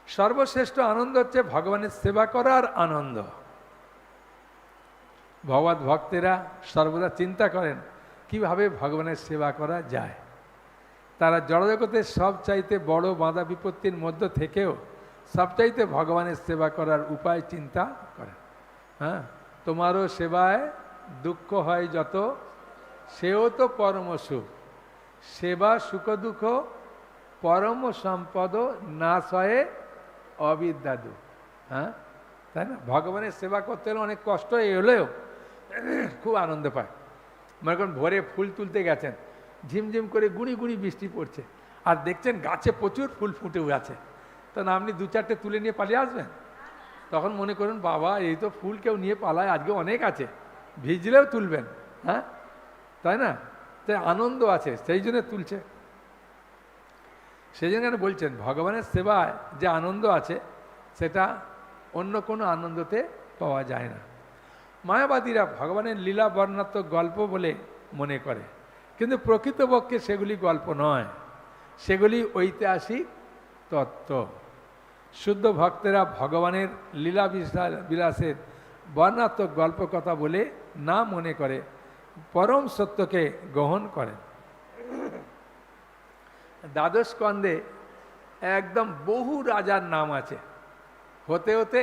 সর্বশ্রেষ্ঠ আনন্দ হচ্ছে ভগবানের সেবা করার আনন্দ। ভগবত ভক্তেরা সর্বদা চিন্তা করেন কিভাবে ভগবানের সেবা করা যায়। তারা জড়জগতের সবচাইতে বড় বাধা বিপত্তির মধ্য থেকেও সবচাইতে ভগবানের সেবা করার উপায় চিন্তা করেন। হ্যাঁ, তোমারও সেবায় দুঃখ হয় যত, সেও তো পরম সুখ। সেবা সুখ দুঃখ পরম সম্পদ না সয়ে অবিদ্যাদু। হ্যাঁ, তাই না? ভগবানের সেবা করতে হলে অনেক কষ্ট এলেও খুব আনন্দ পায়। মনে করেন ভোরে ফুল তুলতে গেছেন, ঝিমঝিম করে গুঁড়ি গুঁড়ি বৃষ্টি পড়ছে, আর দেখছেন গাছে প্রচুর ফুল ফুটে আছে, তখন আপনি দু চারটে তুলে নিয়ে পালিয়ে আসবেন? তখন মনে করুন বাবা এই তো ফুল কেউ নিয়ে পালায়, আজকে অনেক আছে, ভিজলেও তুলবেন। হ্যাঁ, তাই না? তাই আনন্দ আছে, সেই জন্য তুলছে। সেই জন্য বলছেন ভগবানের সেবায় যে আনন্দ আছে সেটা অন্য কোনো আনন্দতে পাওয়া যায় না। মায়াবাদীরা ভগবানের লীলা বর্ণাত্মক গল্প বলে মনে করে, কিন্তু প্রকৃতপক্ষে সেগুলি গল্প নয়, সেগুলি ঐতিহাসিক তত্ত্ব। শুদ্ধ ভক্তেরা ভগবানের লীলা বিলাসের বর্ণাত্মক গল্প কথা বলে না মনে করে, পরম সত্যকে গ্রহণ করেন। দ্বাদশ স্কন্ধে একদম বহু রাজার নাম আছে। হতে হতে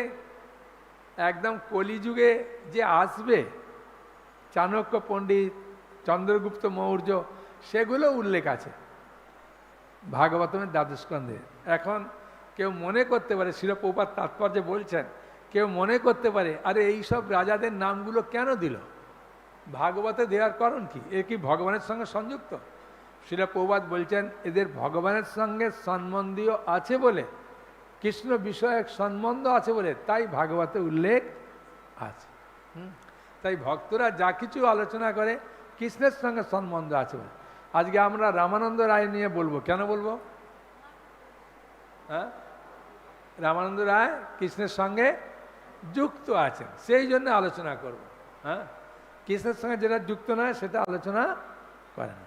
একদম কলিযুগে যে আসবে, চাণক্য পণ্ডিত, চন্দ্রগুপ্ত মৌর্য, সেগুলো উল্লেখ আছে ভাগবতমের দ্বাদশ স্কন্ধে। এখন কেউ মনে করতে পারে, শিল প্রভুপাদ তাৎপর্যে বলছেন, কেউ মনে করতে পারে আরে এই সব রাজাদের নামগুলো কেন দিল, ভাগবতে দেওয়ার কারণ কি, এ কি ভগবানের সঙ্গে সংযুক্ত? শিল প্রভুপাদ বলছেন এদের ভগবানের সঙ্গে সম্বন্ধীয় আছে বলে, কৃষ্ণ বিষয়ক সম্বন্ধ আছে বলে তাই ভাগবতে উল্লেখ আছে। তাই ভক্তরা যা কিছু আলোচনা করে কৃষ্ণের সঙ্গে সম্বন্ধ আছে বলে। আজকে আমরা রামানন্দ রায় নিয়ে বলবো, কেন বলবো? হ্যাঁ, রামানন্দ রায় কৃষ্ণের সঙ্গে যুক্ত আছেন, সেই জন্য আলোচনা করব। হ্যাঁ, কৃষ্ণের সঙ্গে যেটা যুক্ত নয় সেটা আলোচনা করে না।